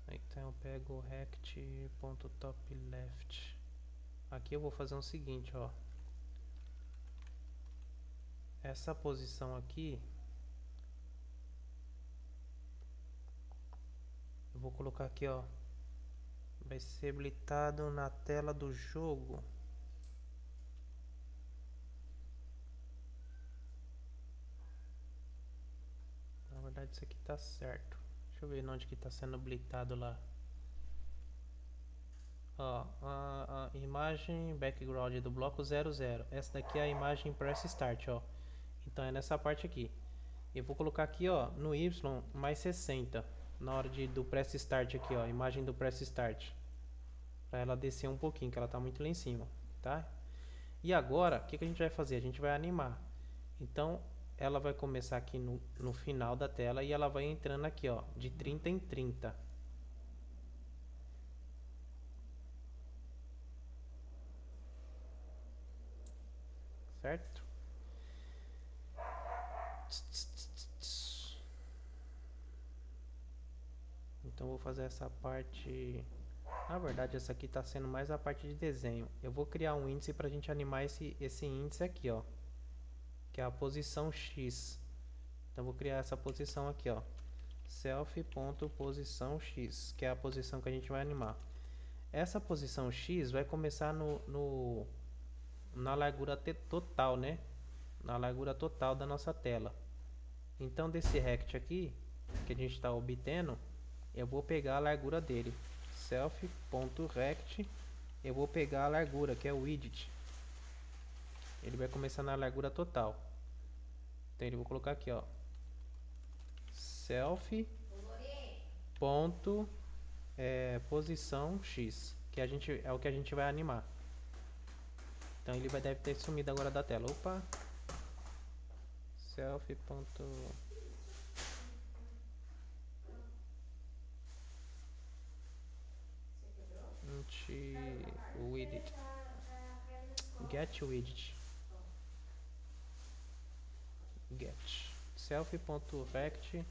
Então eu pego o rect.top-left. Aqui eu vou fazer o seguinte, ó. Essa posição aqui eu vou colocar aqui, ó. Vai ser habilitado na tela do jogo. Na verdade isso aqui tá certo. Deixa eu ver onde que tá sendo habilitado lá. Ó, a imagem background do bloco 00. Essa daqui é a imagem press start, ó. Então é nessa parte aqui. Eu vou colocar aqui, ó, no Y mais 60. Na hora do press start aqui, ó, imagem do press start. Para ela descer um pouquinho, que ela tá muito lá em cima, tá? E agora, o que a gente vai fazer? A gente vai animar. Então, ela vai começar aqui no final da tela e ela vai entrando aqui, ó, de 30 em 30. Certo? Então, vou fazer essa parte. Na verdade, essa aqui está sendo mais a parte de desenho. Eu vou criar um índice para a gente animar esse índice aqui, ó, que é a posição X. Então, vou criar essa posição aqui, ó, self.posição X, que é a posição que a gente vai animar. Essa posição X vai começar na largura total, né? Na largura total da nossa tela. Então, desse rect aqui, que a gente está obtendo, eu vou pegar a largura dele. Self.rect, eu vou pegar a largura, que é o widget. Ele vai começar na largura total. Então, ele vou colocar aqui, ó. Self. Ponto, posição X, que é o que a gente vai animar. Então ele deve ter sumido agora da tela. Opa. Self. Widget. Get widget. Get. Self.rect.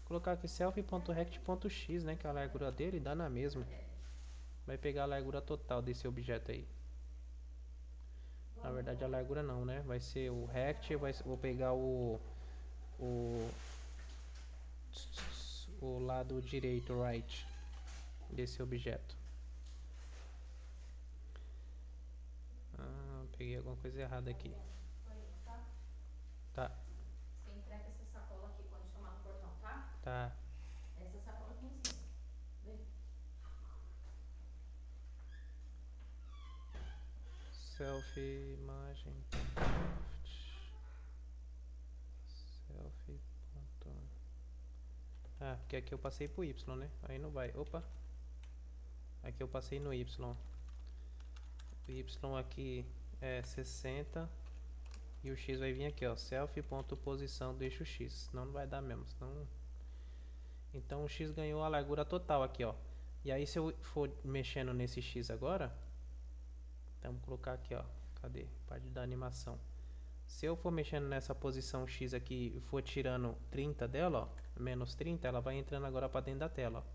Colocar aqui self.rect.x, né? Que é a largura dele, dá na mesma. vai pegar a largura total desse objeto aí. Na verdade a largura não, né? Vai ser o rect, vou pegar o, o lado direito, right, desse objeto. Peguei alguma coisa errada aqui. Tô indo, tá? Tá, Você entrega essa sacola aqui quando chamar no portão, tá? tá. Essa sacola aqui em cima. Vem. Selfie, imagem, selfie, ponto. Porque aqui eu passei pro Y, né? Aí não vai. Opa. Aqui eu passei no Y. O Y aqui é 60. E o X vai vir aqui, ó. Selfie.posição do eixo X. Senão não vai dar mesmo. Senão... Então o X ganhou a largura total aqui, ó. E aí se eu for mexendo nesse X agora... Então vamos colocar aqui, ó. Cadê? Parte da animação. Se eu for mexendo nessa posição X aqui e for tirando 30 dela, ó. Menos 30, ela vai entrando agora pra dentro da tela,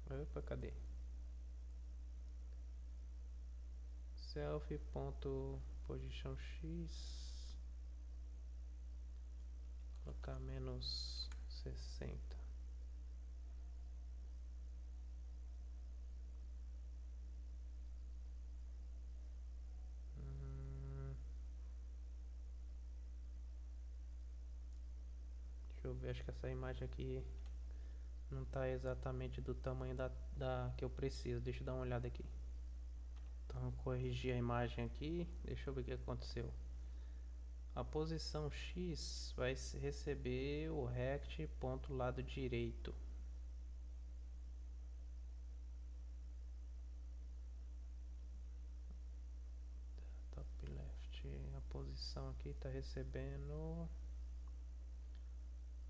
ó. Opa, cadê? Selfie.position X. Colocar menos 60. Deixa eu ver, acho que essa imagem aqui não está exatamente do tamanho da que eu preciso. Deixa eu dar uma olhada aqui. Então eu corrigi a imagem aqui. Deixa eu ver o que aconteceu. A posição X vai receber o rect ponto lado direito. Top left. A posição aqui está recebendo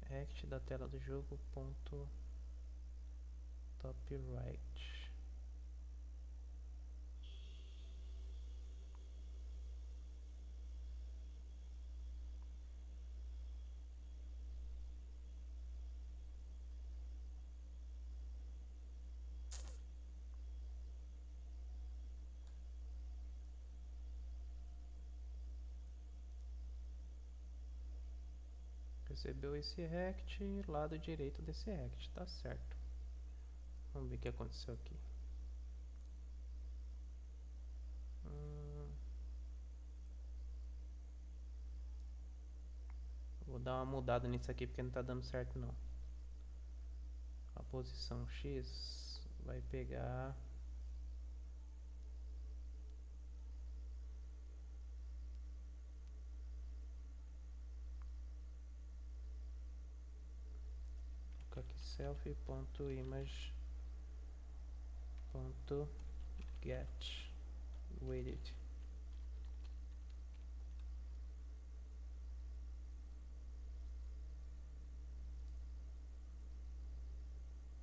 rect da tela do jogo ponto top right. Recebeu esse rect, lado direito desse rect, tá certo. Vamos ver o que aconteceu aqui. Vou dar uma mudada nisso aqui porque não tá dando certo não. A posição X vai pegar... Vou colocar aqui selfie.image.get weighted.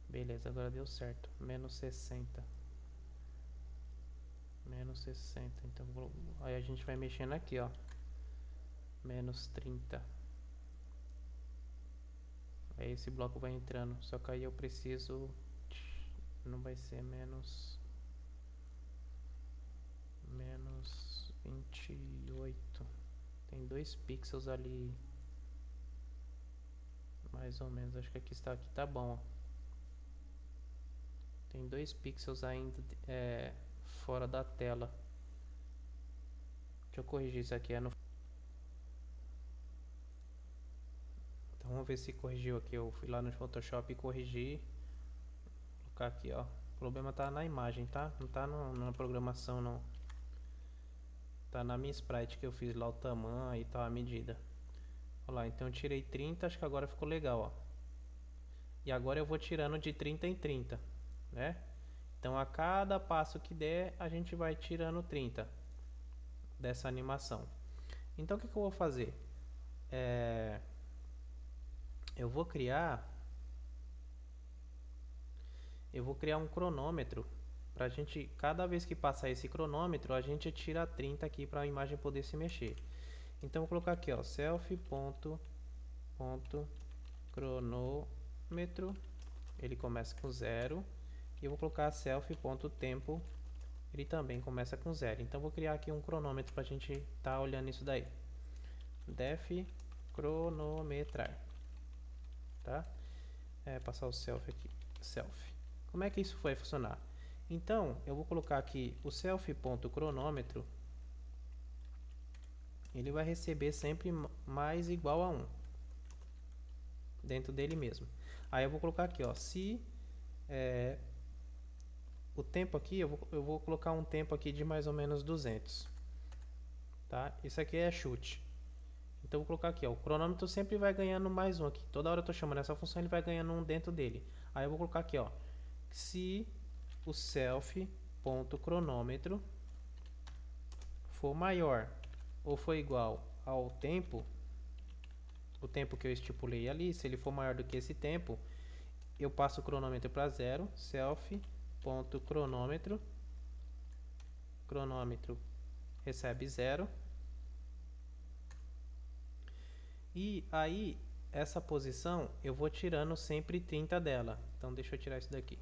Beleza, agora deu certo. Menos 60. Menos 60. Então aí a gente vai mexendo aqui, ó. Menos 30. Aí esse bloco vai entrando. Só que aí eu preciso... Não vai ser menos 28. Tem 2 pixels ali. Mais ou menos. Acho que aqui tá bom, ó. Tem 2 pixels ainda fora da tela. Deixa eu corrigir isso aqui. Então vamos ver se corrigiu aqui. Eu fui lá no Photoshop e corrigi. Vou colocar aqui, ó. O problema tá na imagem, tá? Não tá na programação, não. Tá na minha sprite que eu fiz lá o tamanho e tal, a medida. Olha lá, então eu tirei 30, acho que agora ficou legal, ó. E agora eu vou tirando de 30 em 30, né? Então a cada passo que der, a gente vai tirando 30 dessa animação. Então o que eu vou fazer? Eu vou criar um cronômetro pra gente, cada vez que passar esse cronômetro, a gente tira 30 aqui para a imagem poder se mexer. Então vou colocar aqui, ó, selfie.cronômetro. Ele começa com 0 E eu vou colocar self.tempo, ele também começa com 0. Então vou criar aqui um cronômetro para a gente estar olhando isso daí. Def cronometrar, tá? Passar o self aqui, self. Como é que isso vai funcionar? Então eu vou colocar aqui o self.cronômetro, ele vai receber sempre mais igual a 1 dentro dele mesmo. Aí eu vou colocar aqui, ó, se o tempo aqui, eu vou colocar um tempo aqui de mais ou menos 200, tá? Isso aqui é chute. Então eu vou colocar aqui, ó, o cronômetro sempre vai ganhando mais um aqui. Toda hora eu estou chamando essa função, ele vai ganhando um dentro dele. Aí eu vou colocar aqui, ó, se o self.cronômetro for maior ou for igual ao tempo, o tempo que eu estipulei ali, se ele for maior do que esse tempo, eu passo o cronômetro para 0, self.cronômetro, cronômetro recebe 0. E aí, essa posição, eu vou tirando sempre 30 dela. Então, deixa eu tirar isso daqui.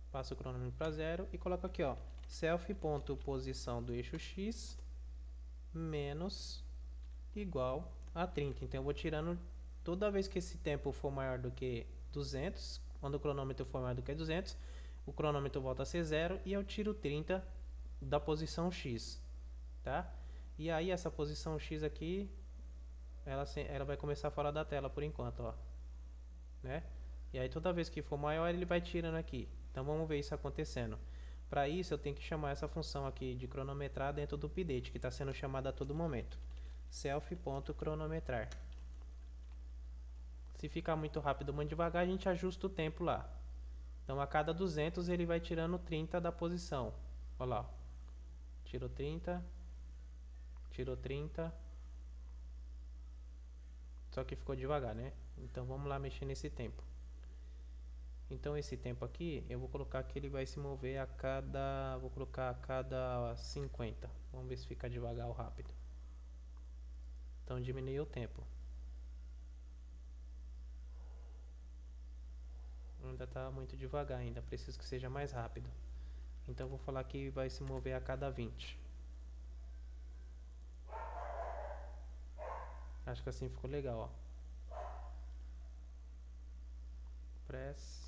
Passo o cronômetro para 0 e coloco aqui, ó, self.posição do eixo x menos igual a 30. Então, eu vou tirando toda vez que esse tempo for maior do que 200, quando o cronômetro for maior do que 200, o cronômetro volta a ser 0 e eu tiro 30 da posição x, tá? E aí, essa posição x aqui, ela vai começar fora da tela por enquanto, ó, né? E aí toda vez que for maior ele vai tirando aqui. Então vamos ver isso acontecendo. Para isso eu tenho que chamar essa função aqui de cronometrar dentro do update, que está sendo chamada a todo momento. Self.cronometrar. Se ficar muito rápido ou muito devagar, a gente ajusta o tempo lá. Então a cada 200 ele vai tirando 30 da posição. Olha lá. Tirou 30. Tirou 30. Só que ficou devagar, né? Então vamos lá mexer nesse tempo. Então esse tempo aqui, eu vou colocar que ele vai se mover a cada... Vou colocar a cada 50. Vamos ver se fica devagar ou rápido. Então diminuiu o tempo. Ainda está muito devagar ainda, preciso que seja mais rápido. Então eu vou falar que vai se mover a cada 20. Acho que assim ficou legal, ó. Press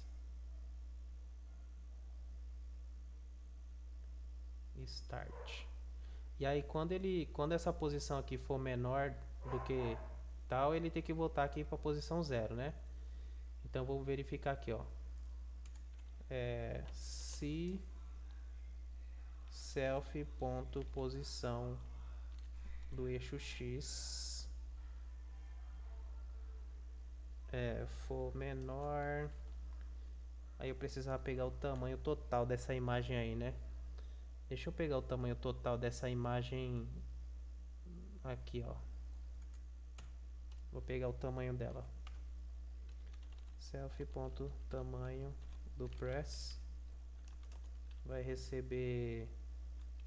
Start. E aí quando essa posição aqui for menor do que tal, ele tem que voltar aqui para a posição 0, né? Então vou verificar aqui, ó. Se self.posição do eixo x for menor, aí eu precisava pegar o tamanho total dessa imagem aí, né? Deixa eu pegar o tamanho total dessa imagem aqui, ó. Vou pegar o tamanho dela. Self.tamanho do press vai receber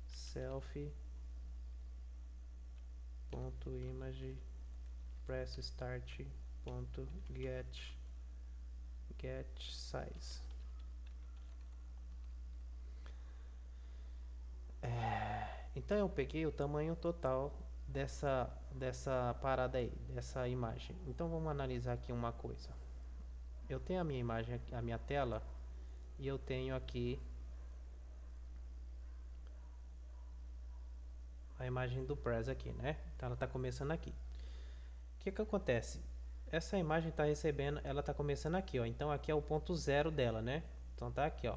self.image press start.get size. Então eu peguei o tamanho total dessa parada aí, dessa imagem. Então vamos analisar aqui uma coisa. Eu tenho a minha imagem, a minha tela, e eu tenho aqui a imagem do press aqui, né? Então ela está começando aqui. O que acontece? Essa imagem está recebendo, ela está começando aqui, ó. Então aqui é o ponto 0 dela, né? Então tá aqui, ó.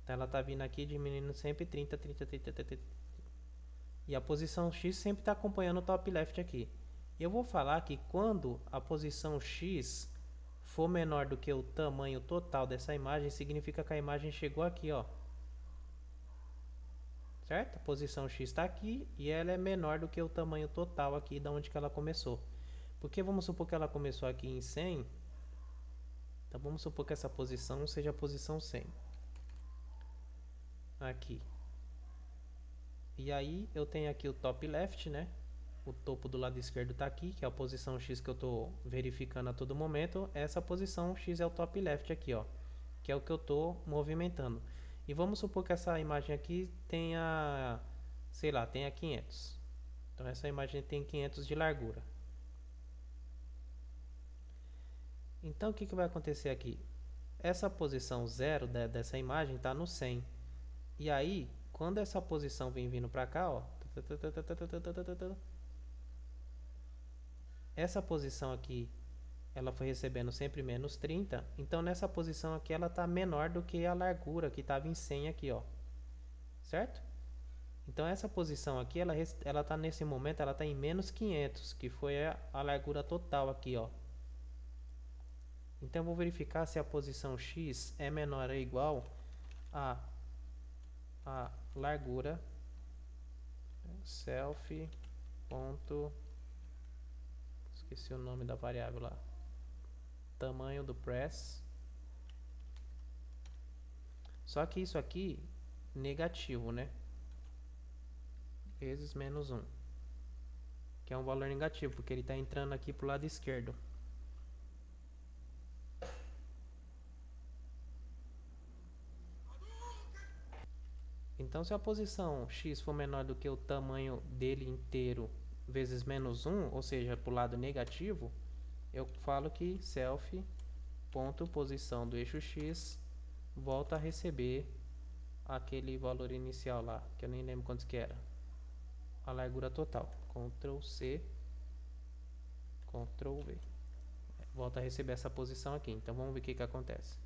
Então ela está vindo aqui diminuindo sempre 30, 30, 30, 30, 30. E a posição X sempre está acompanhando o top left aqui. Eu vou falar que quando a posição X for menor do que o tamanho total dessa imagem, significa que a imagem chegou aqui, ó. Certo? A posição X está aqui e ela é menor do que o tamanho total aqui da onde que ela começou. Porque vamos supor que ela começou aqui em 100. Então vamos supor que essa posição seja a posição 100. Aqui. E aí eu tenho aqui o top left, né? o topo do lado esquerdo está aqui, que é a posição X que eu estou verificando a todo momento. Essa posição X é o top left aqui, ó, que é o que eu estou movimentando. E vamos supor que essa imagem aqui tenha, sei lá, tenha 500. Então essa imagem tem 500 de largura. Então o que vai acontecer aqui? Essa posição 0 dessa imagem está no 100. E aí, quando essa posição vem vindo para cá, ó, essa posição aqui, ela foi recebendo sempre menos 30. Então nessa posição aqui ela está menor do que a largura que estava em 100 aqui, ó. Certo? Então essa posição aqui, ela está nesse momento, ela está em menos 500, que foi a largura total aqui, ó. Então eu vou verificar se a posição X é menor ou igual a largura self ponto, esqueci o nome da variável lá, tamanho do press. Só que isso aqui negativo, né? Vezes menos 1, que é um valor negativo, porque ele está entrando aqui para o lado esquerdo. Então, se a posição X for menor do que o tamanho dele inteiro vezes menos 1, ou seja, para o lado negativo, eu falo que self.posição do eixo X volta a receber aquele valor inicial lá, que eu nem lembro quanto que era. A largura total. Ctrl C, Ctrl V. Volta a receber essa posição aqui. Então, vamos ver o que acontece.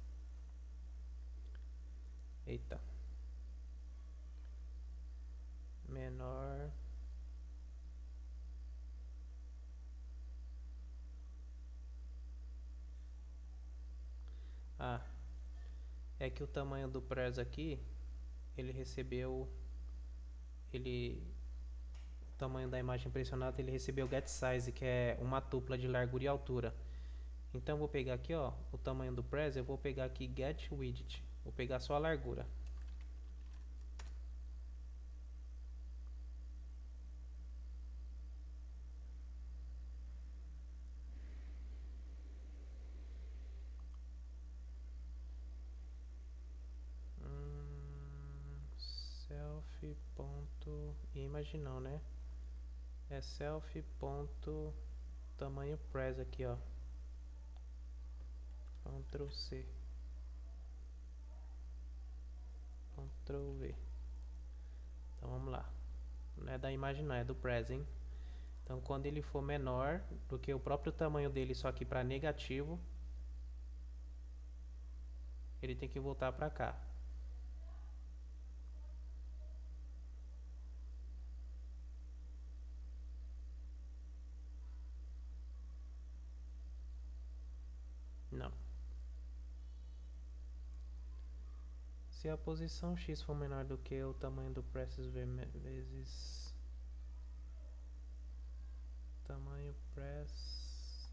Eita. Menor. Ah, é que o tamanho do press aqui, ele recebeu, o tamanho da imagem pressionada, ele recebeu get size, que é uma tupla de largura e altura. Então eu vou pegar aqui, ó, o tamanho do press, eu vou pegar aqui get width, vou pegar só a largura. Self ponto image não, né? É self ponto tamanho press aqui, ó. Ctrl C, Ctrl V. Então vamos lá. Não é da imagem não, é do press, hein? Então quando ele for menor do que o próprio tamanho dele, só que para negativo, ele tem que voltar para cá. Não. Se a posição X for menor do que o tamanho do press vezes tamanho press,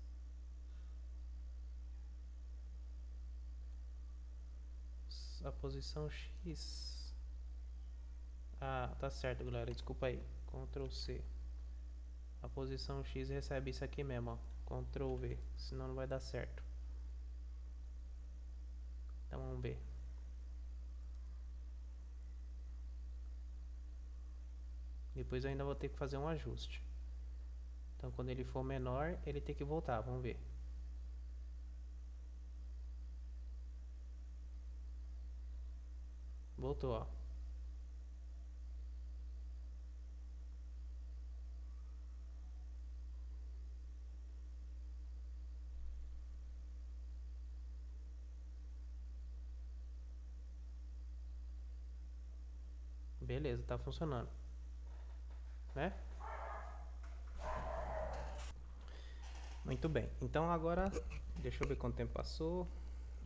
a posição X. Ah, tá certo, galera. Desculpa aí. Ctrl C. A posição X recebe isso aqui mesmo, ó. Ctrl V. Senão não vai dar certo. Então vamos ver. Depois eu ainda vou ter que fazer um ajuste. Então quando ele for menor, ele tem que voltar. Vamos ver. Voltou, ó. Beleza, tá funcionando. Né? Muito bem. Então agora, deixa eu ver quanto tempo passou.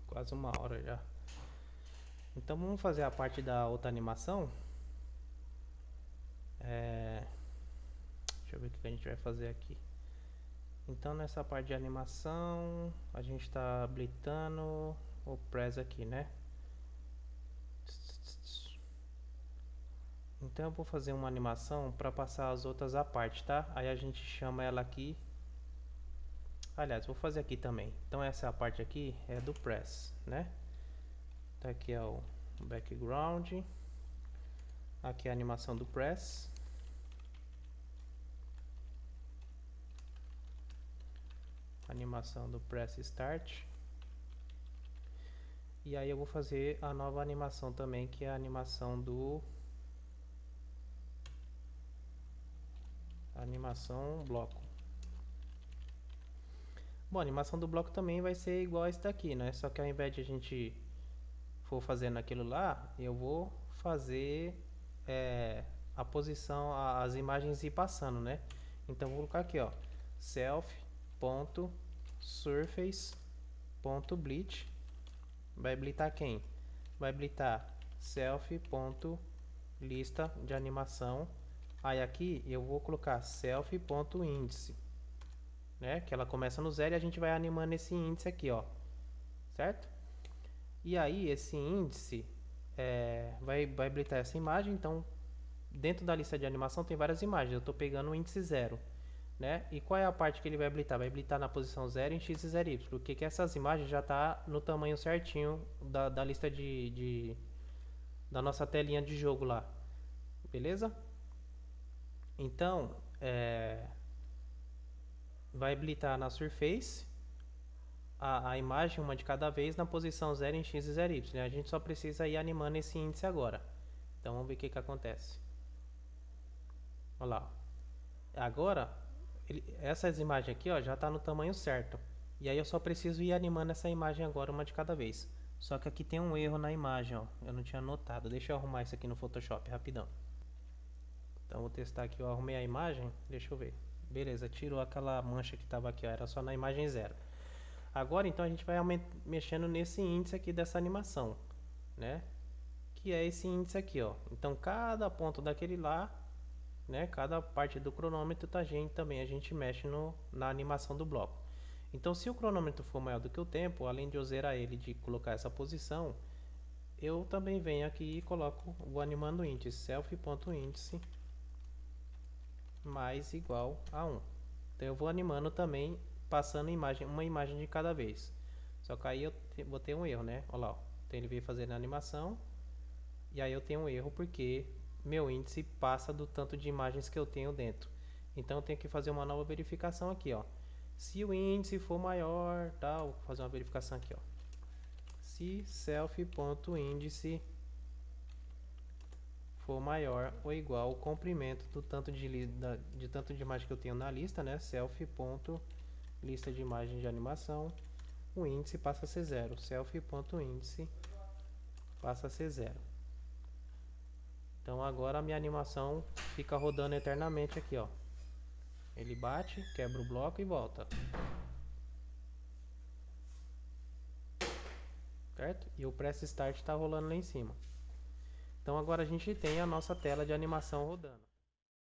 Quase 1 hora já. Então vamos fazer a parte da outra animação. Deixa eu ver o que a gente vai fazer aqui. Então nessa parte de animação, a gente está habilitando o press aqui, né? Então eu vou fazer uma animação para passar as outras à parte, tá? Aí a gente chama ela aqui. Aliás, vou fazer aqui também. Então essa parte aqui é do press, né? Tá aqui é o background. Aqui é a animação do press. Animação do press start. E aí eu vou fazer a nova animação também, que é a animação do animação bloco. Bom, a animação do bloco também vai ser igual a esse daqui, né? Só que ao invés de a gente for fazendo aquilo lá, eu vou fazer a posição, as imagens ir passando, né? Então vou colocar aqui, ó, self.surface.bleach. Vai habilitar quem? Vai habilitar self.lista de animação. Aí aqui eu vou colocar self.índice, né? Que ela começa no 0 e a gente vai animando esse índice aqui, ó, certo? E aí esse índice vai habilitar essa imagem. Então dentro da lista de animação tem várias imagens. Eu estou pegando o índice 0, né? E qual é a parte que ele vai habilitar? Vai habilitar na posição 0 em x e 0y, porque que essas imagens já tá no tamanho certinho da lista da nossa telinha de jogo lá, beleza? Então vai habilitar na Surface a imagem, uma de cada vez, na posição 0 em x e 0y, né? A gente só precisa ir animando esse índice agora. Então vamos ver o que acontece. Olha lá. Agora, essas imagens aqui, ó, já está no tamanho certo. E aí eu só preciso ir animando essa imagem agora, uma de cada vez. Só que aqui tem um erro na imagem, ó. Eu não tinha notado. Deixa eu arrumar isso aqui no Photoshop, rapidão. Então vou testar aqui, eu arrumei a imagem. Deixa eu ver. Beleza, tirou aquela mancha que estava aqui, ó. Era só na imagem 0. Agora então a gente vai mexendo nesse índice aqui dessa animação, né? Que é esse índice aqui, ó. Então cada ponto daquele lá, né? Cada parte do cronômetro a gente mexe na animação do bloco. Então se o cronômetro for maior do que o tempo, além de eu zerar ele, de colocar essa posição, eu também venho aqui e vou animando o índice self.índice mais igual a 1. Então eu vou animando também, passando uma imagem de cada vez. Só que aí eu vou ter um erro, né? Olha lá, ó. Então ele veio fazendo a animação e aí eu tenho um erro porque meu índice passa do tanto de imagens que eu tenho dentro. Então eu tenho que fazer uma nova verificação aqui, ó. Se o índice for maior, tá? Vou fazer uma verificação aqui, ó. Se self.índice for maior ou igual ao comprimento do tanto de imagem que eu tenho na lista, né? Self.lista de imagem de animação, o índice passa a ser 0. Self.índice passa a ser 0. Então agora a minha animação fica rodando eternamente aqui, ó. Ele bate, quebra o bloco e volta. Certo? E o press start está rolando lá em cima. Então agora a gente tem a nossa tela de animação rodando.